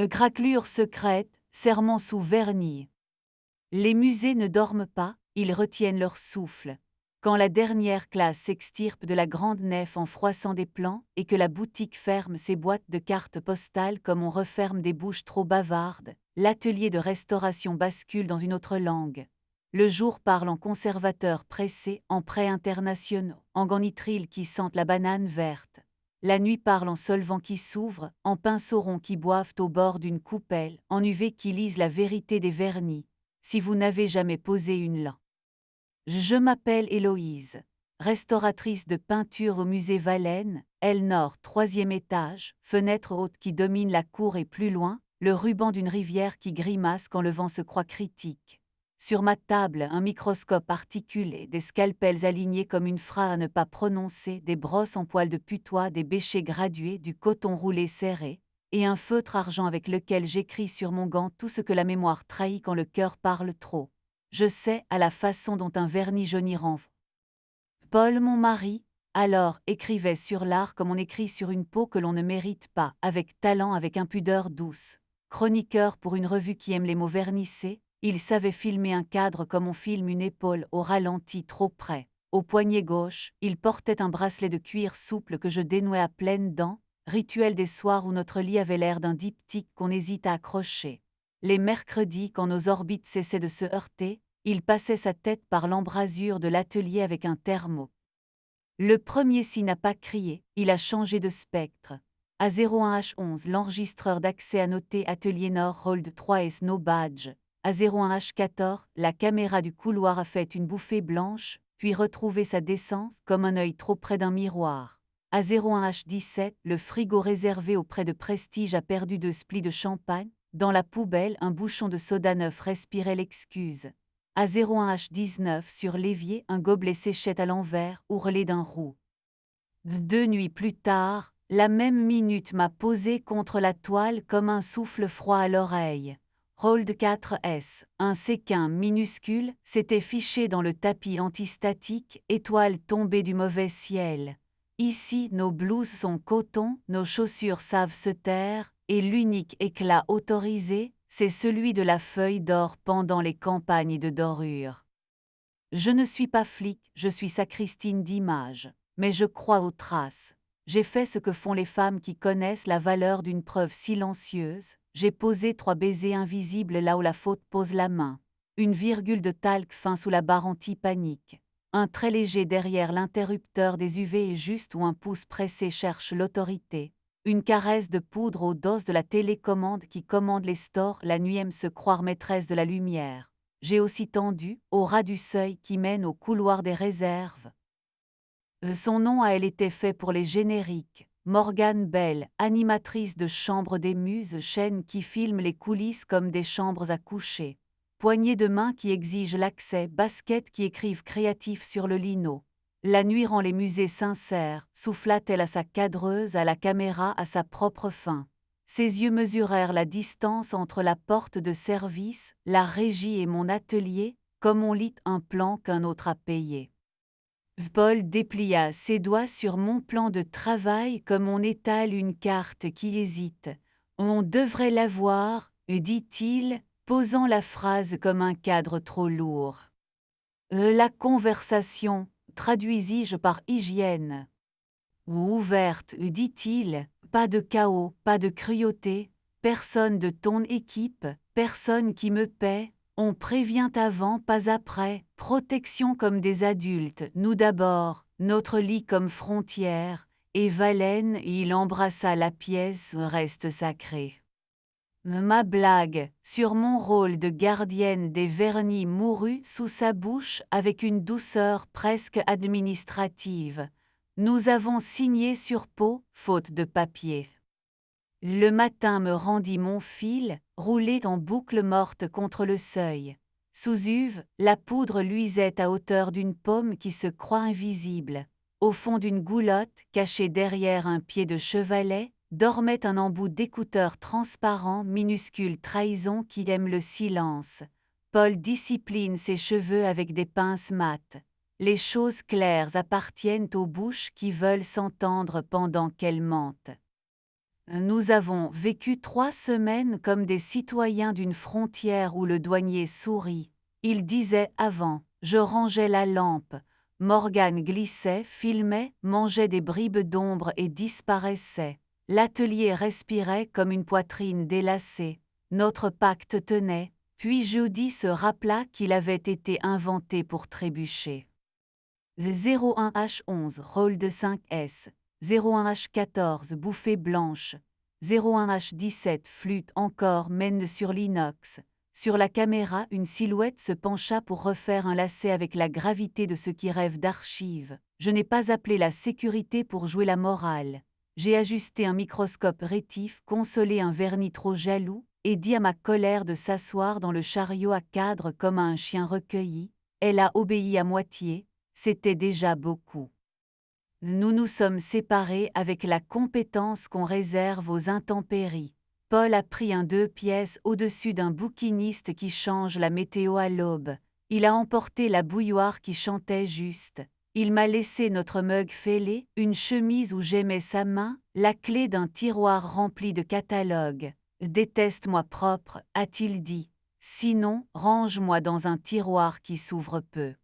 Craquelure secrète, serment sous vernis. Les musées ne dorment pas, ils retiennent leur souffle. Quand la dernière classe s'extirpe de la grande nef en froissant des plans et que la boutique ferme ses boîtes de cartes postales comme on referme des bouches trop bavardes, l'atelier de restauration bascule dans une autre langue. Le jour parle en conservateurs pressés, en prêts internationaux, en gannitriles qui sentent la banane verte. La nuit parle en solvants qui s'ouvrent, en pinceaux ronds qui boivent au bord d'une coupelle, en UV qui lisent la vérité des vernis. Si vous n'avez jamais posé une lampe. Je m'appelle Héloïse, restauratrice de peinture au musée Valène, aile nord, 3e étage, fenêtre haute qui domine la cour et plus loin, le ruban d'une rivière qui grimace quand le vent se croit critique. Sur ma table, un microscope articulé, des scalpels alignés comme une phrase à ne pas prononcer, des brosses en poils de putois, des bêchers gradués, du coton roulé serré, et un feutre argent avec lequel j'écris sur mon gant tout ce que la mémoire trahit quand le cœur parle trop. Je sais à la façon dont un vernis jauni renvoie. Paul, mon mari, alors écrivait sur l'art comme on écrit sur une peau que l'on ne mérite pas, avec talent, avec impudeur douce. Chroniqueur pour une revue qui aime les mots vernissés, il savait filmer un cadre comme on filme une épaule au ralenti trop près. Au poignet gauche, il portait un bracelet de cuir souple que je dénouais à pleines dents, rituel des soirs où notre lit avait l'air d'un diptyque qu'on hésite à accrocher. Les mercredis, quand nos orbites cessaient de se heurter, il passait sa tête par l'embrasure de l'atelier avec un thermo. Le premier s'il n'a pas crié, il a changé de spectre. À 01H11, l'enregistreur d'accès a noté Atelier Nord Hold 3S No Badge. À 01H14, la caméra du couloir a fait une bouffée blanche, puis retrouvé sa décence comme un œil trop près d'un miroir. À 01H17, le frigo réservé auprès de Prestige a perdu 2 splis de champagne. Dans la poubelle, un bouchon de soda neuf respirait l'excuse. À 01H19 sur l'évier, un gobelet séchait à l'envers, ourlé d'un roux. 2 nuits plus tard, la même minute m'a posé contre la toile comme un souffle froid à l'oreille. Hold 4S, un séquin minuscule, s'était fiché dans le tapis antistatique, étoile tombée du mauvais ciel. Ici, nos blouses sont coton, nos chaussures savent se taire, et l'unique éclat autorisé, c'est celui de la feuille d'or pendant les campagnes de dorure. Je ne suis pas flic, je suis sacristine d'image, mais je crois aux traces. J'ai fait ce que font les femmes qui connaissent la valeur d'une preuve silencieuse, j'ai posé 3 baisers invisibles là où la faute pose la main. Une virgule de talc fin sous la barre anti-panique. Un trait léger derrière l'interrupteur des UV et juste où un pouce pressé cherche l'autorité. Une caresse de poudre aux doses de la télécommande qui commande les stores, la nuit aime se croire maîtresse de la lumière. J'ai aussi tendu, au ras du seuil qui mène au couloir des réserves. Son nom a elle été fait pour les génériques. Morgane Bell, animatrice de Chambre des Muses, chaîne qui filme les coulisses comme des chambres à coucher. Poignée de main qui exige l'accès, baskets qui écrivent créatif sur le lino. La nuit rend les musées sincères, souffla-t-elle à sa cadreuse, à la caméra, à sa propre fin. Ses yeux mesurèrent la distance entre la porte de service, la régie et mon atelier, comme on lit un plan qu'un autre a payé. Paul déplia ses doigts sur mon plan de travail comme on étale une carte qui hésite. On devrait l'avoir, dit-il, posant la phrase comme un cadre trop lourd. La conversation, traduisis-je par hygiène. Ouverte, dit-il, pas de chaos, pas de cruauté, personne de ton équipe, personne qui me paie, on prévient avant, pas après, protection comme des adultes, nous d'abord, notre lit comme frontière, et Valène, il embrassa la pièce, reste sacré. Ma blague, sur mon rôle de gardienne des vernis mourut sous sa bouche avec une douceur presque administrative. Nous avons signé sur peau, faute de papier. Le matin me rendit mon fil, roulé en boucle morte contre le seuil. Sous Uve, la poudre luisait à hauteur d'une pomme qui se croit invisible. Au fond d'une goulotte, cachée derrière un pied de chevalet, dormait un embout d'écouteur transparent, minuscule trahison qui aime le silence. Paul discipline ses cheveux avec des pinces mates. Les choses claires appartiennent aux bouches qui veulent s'entendre pendant qu'elles mentent. Nous avons vécu 3 semaines comme des citoyens d'une frontière où le douanier sourit. Il disait avant, je rangeais la lampe. Morgane glissait, filmait, mangeait des bribes d'ombre et disparaissait. L'atelier respirait comme une poitrine délacée. Notre pacte tenait, puis Judy se rappela qu'il avait été inventé pour trébucher. 01H11 rôle de 5S, 01H14 bouffée blanche, 01H17 flûte encore mène sur l'inox. Sur la caméra, une silhouette se pencha pour refaire un lacet avec la gravité de ceux qui rêvent d'archives. Je n'ai pas appelé la sécurité pour jouer la morale. J'ai ajusté un microscope rétif, consolé un vernis trop jaloux, et dit à ma colère de s'asseoir dans le chariot à cadre comme à un chien recueilli. Elle a obéi à moitié. C'était déjà beaucoup. Nous nous sommes séparés avec la compétence qu'on réserve aux intempéries. Paul a pris un 2 pièces au-dessus d'un bouquiniste qui change la météo à l'aube. Il a emporté la bouilloire qui chantait juste. Il m'a laissé notre mug fêlé, une chemise où j'aimais sa main, la clé d'un tiroir rempli de catalogues. Déteste-moi propre, a-t-il dit. Sinon, range-moi dans un tiroir qui s'ouvre peu.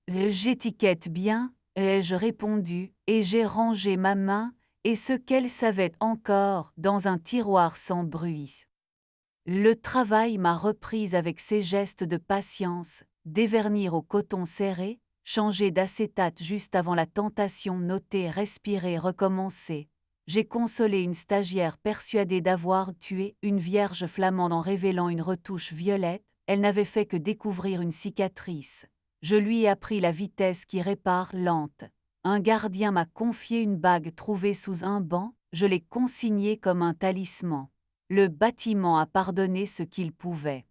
J'étiquette bien, ai-je répondu, et j'ai rangé ma main, et ce qu'elle savait encore, dans un tiroir sans bruit. Le travail m'a reprise avec ses gestes de patience, dévernir au coton serré, changer d'acétate juste avant la tentation, noter, respirer, recommencer. J'ai consolé une stagiaire persuadée d'avoir tué une vierge flamande en révélant une retouche violette, elle n'avait fait que découvrir une cicatrice. Je lui ai appris la vitesse qui répare lente. Un gardien m'a confié une bague trouvée sous un banc, je l'ai consignée comme un talisman. Le bâtiment a pardonné ce qu'il pouvait.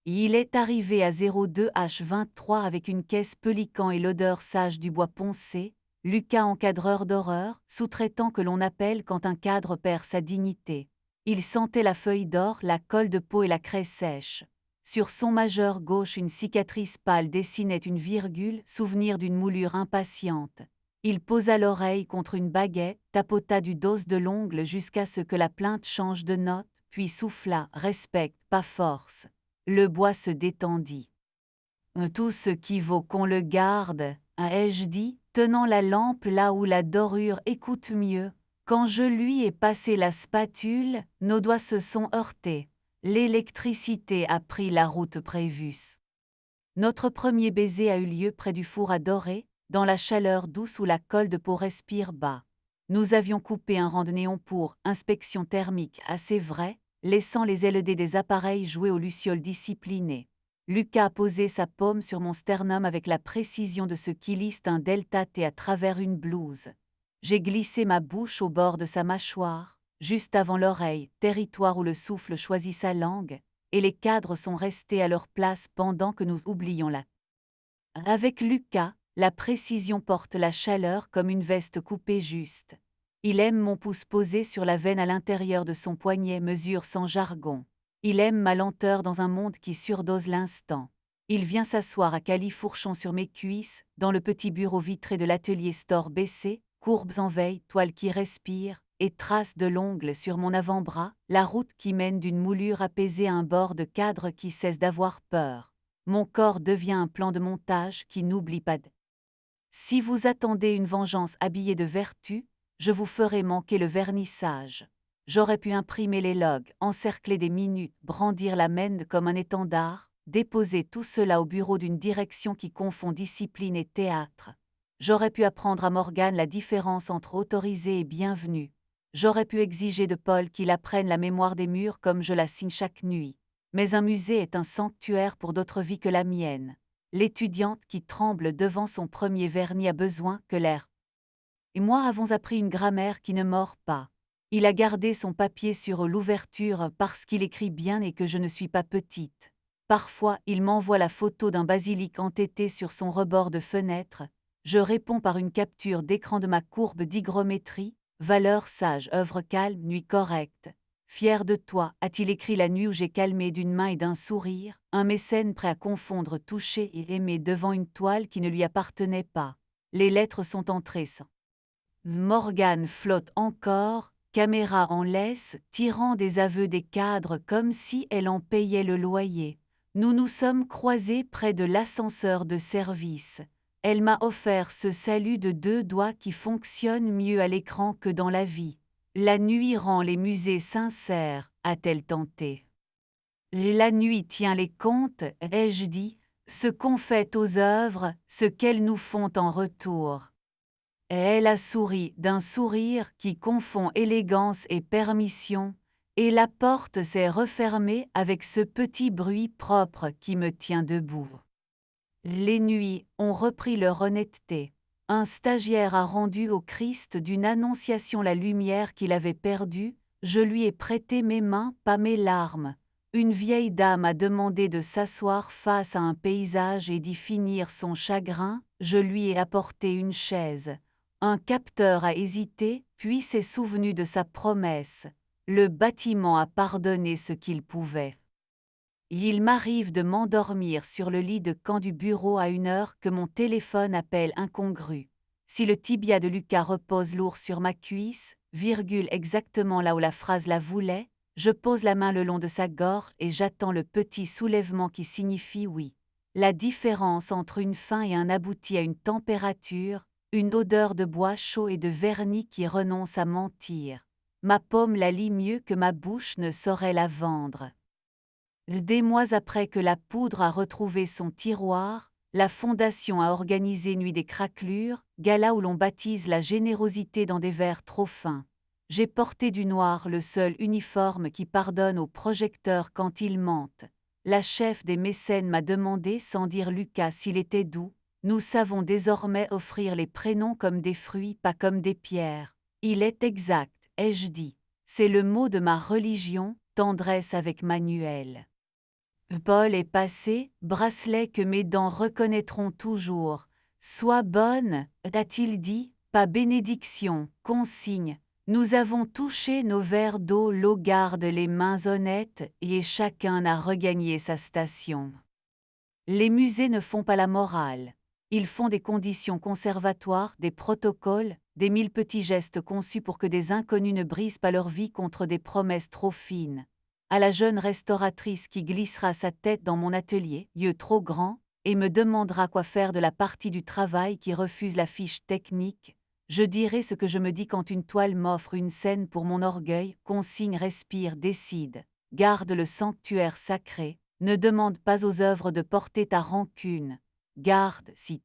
Il est arrivé à 02H23 avec une caisse pelican et l'odeur sage du bois poncé, Lucas encadreur d'horreur, sous-traitant que l'on appelle quand un cadre perd sa dignité. Il sentait la feuille d'or, la colle de peau et la craie sèche. Sur son majeur gauche, une cicatrice pâle dessinait une virgule, souvenir d'une moulure impatiente. Il posa l'oreille contre une baguette, tapota du dos de l'ongle jusqu'à ce que la plainte change de note, puis souffla, respecte, pas force. Le bois se détendit. Tout ce qui vaut qu'on le garde, ai-je dit, tenant la lampe là où la dorure écoute mieux. Quand je lui ai passé la spatule, nos doigts se sont heurtés. L'électricité a pris la route prévue. Notre premier baiser a eu lieu près du four à dorer, dans la chaleur douce où la colle de peau respire bas. Nous avions coupé un rang de néon pour inspection thermique assez vrai, laissant les LED des appareils jouer aux lucioles disciplinées. Lucas a posé sa paume sur mon sternum avec la précision de ce qui liste un delta T à travers une blouse. J'ai glissé ma bouche au bord de sa mâchoire, juste avant l'oreille, territoire où le souffle choisit sa langue, et les cadres sont restés à leur place pendant que nous oublions la. Avec Lucas, la précision porte la chaleur comme une veste coupée juste. Il aime mon pouce posé sur la veine à l'intérieur de son poignet, mesure sans jargon. Il aime ma lenteur dans un monde qui surdose l'instant. Il vient s'asseoir à califourchon sur mes cuisses, dans le petit bureau vitré de l'atelier store baissé, courbes en veille, toile qui respire, et traces de l'ongle sur mon avant-bras, la route qui mène d'une moulure apaisée à un bord de cadre qui cesse d'avoir peur. Mon corps devient un plan de montage qui n'oublie pas de. Si vous attendez une vengeance habillée de vertu, je vous ferai manquer le vernissage. J'aurais pu imprimer les logs, encercler des minutes, brandir la mène comme un étendard, déposer tout cela au bureau d'une direction qui confond discipline et théâtre. J'aurais pu apprendre à Morgane la différence entre autorisé et bienvenu. J'aurais pu exiger de Paul qu'il apprenne la mémoire des murs comme je la signe chaque nuit. Mais un musée est un sanctuaire pour d'autres vies que la mienne. L'étudiante qui tremble devant son premier vernis a besoin que l'air. Et moi avons appris une grammaire qui ne mord pas. Il a gardé son papier sur l'ouverture parce qu'il écrit bien et que je ne suis pas petite. Parfois, il m'envoie la photo d'un basilic entêté sur son rebord de fenêtre. Je réponds par une capture d'écran de ma courbe d'hygrométrie. Valeur sage, œuvre calme, nuit correcte. Fier de toi, a-t-il écrit la nuit où j'ai calmé d'une main et d'un sourire, un mécène prêt à confondre toucher et aimer devant une toile qui ne lui appartenait pas. Les lettres sont entrées sans. Morgane flotte encore, caméra en laisse, tirant des aveux des cadres comme si elle en payait le loyer. Nous nous sommes croisés près de l'ascenseur de service. Elle m'a offert ce salut de 2 doigts qui fonctionne mieux à l'écran que dans la vie. La nuit rend les musées sincères, a-t-elle tenté. La nuit tient les comptes, ai-je dit, ce qu'on fait aux œuvres, ce qu'elles nous font en retour. Et elle a souri d'un sourire qui confond élégance et permission, et la porte s'est refermée avec ce petit bruit propre qui me tient debout. Les nuits ont repris leur honnêteté. Un stagiaire a rendu au Christ d'une annonciation la lumière qu'il avait perdue, je lui ai prêté mes mains, pas mes larmes. Une vieille dame a demandé de s'asseoir face à un paysage et d'y finir son chagrin, je lui ai apporté une chaise. Un capteur a hésité, puis s'est souvenu de sa promesse. Le bâtiment a pardonné ce qu'il pouvait. Il m'arrive de m'endormir sur le lit de camp du bureau à une heure que mon téléphone appelle incongrue. Si le tibia de Lucas repose lourd sur ma cuisse, virgule exactement là où la phrase la voulait, je pose la main le long de sa gorge et j'attends le petit soulèvement qui signifie oui. La différence entre une fin et un aboutit à une température, une odeur de bois chaud et de vernis qui renonce à mentir. Ma paume la lit mieux que ma bouche ne saurait la vendre. Des mois après que la poudre a retrouvé son tiroir, la Fondation a organisé Nuit des craquelures, gala où l'on baptise la générosité dans des verres trop fins. J'ai porté du noir le seul uniforme qui pardonne aux projecteurs quand ils mentent. La chef des mécènes m'a demandé sans dire Lucas s'il était doux. Nous savons désormais offrir les prénoms comme des fruits, pas comme des pierres. Il est exact, ai-je dit. C'est le mot de ma religion, tendresse avec Manuel. Paul est passé, bracelet que mes dents reconnaîtront toujours. Sois bonne, a-t-il dit, pas bénédiction, consigne. Nous avons touché nos verres d'eau, l'eau garde les mains honnêtes et chacun a regagné sa station. Les musées ne font pas la morale. Ils font des conditions conservatoires, des protocoles, des 1000 petits gestes conçus pour que des inconnus ne brisent pas leur vie contre des promesses trop fines. À la jeune restauratrice qui glissera sa tête dans mon atelier, yeux trop grands, et me demandera quoi faire de la partie du travail qui refuse la fiche technique, je dirai ce que je me dis quand une toile m'offre une scène pour mon orgueil, consigne, respire, décide, garde le sanctuaire sacré, ne demande pas aux œuvres de porter ta rancune, garde si.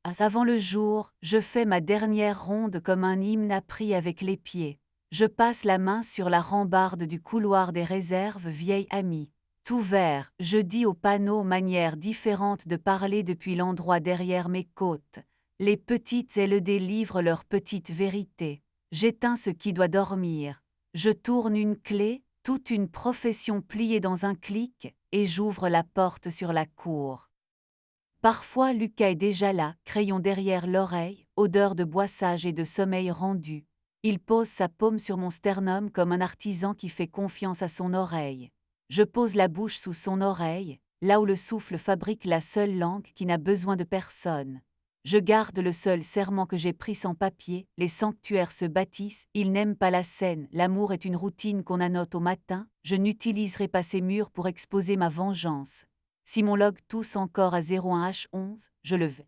Avant le jour, je fais ma dernière ronde comme un hymne appris avec les pieds. Je passe la main sur la rambarde du couloir des réserves, vieille amie. Tout vert, je dis au panneau manière différente de parler depuis l'endroit derrière mes côtes. Les petites ailes délivrent leur petite vérité. J'éteins ce qui doit dormir. Je tourne une clé, toute une profession pliée dans un clic, et j'ouvre la porte sur la cour. Parfois Lucas est déjà là, crayon derrière l'oreille, odeur de bois sage et de sommeil rendu. Il pose sa paume sur mon sternum comme un artisan qui fait confiance à son oreille. Je pose la bouche sous son oreille, là où le souffle fabrique la seule langue qui n'a besoin de personne. Je garde le seul serment que j'ai pris sans papier, les sanctuaires se bâtissent, ils n'aiment pas la scène, l'amour est une routine qu'on annote au matin, je n'utiliserai pas ces murs pour exposer ma vengeance. Si mon log tousse encore à 01H11, je le vais.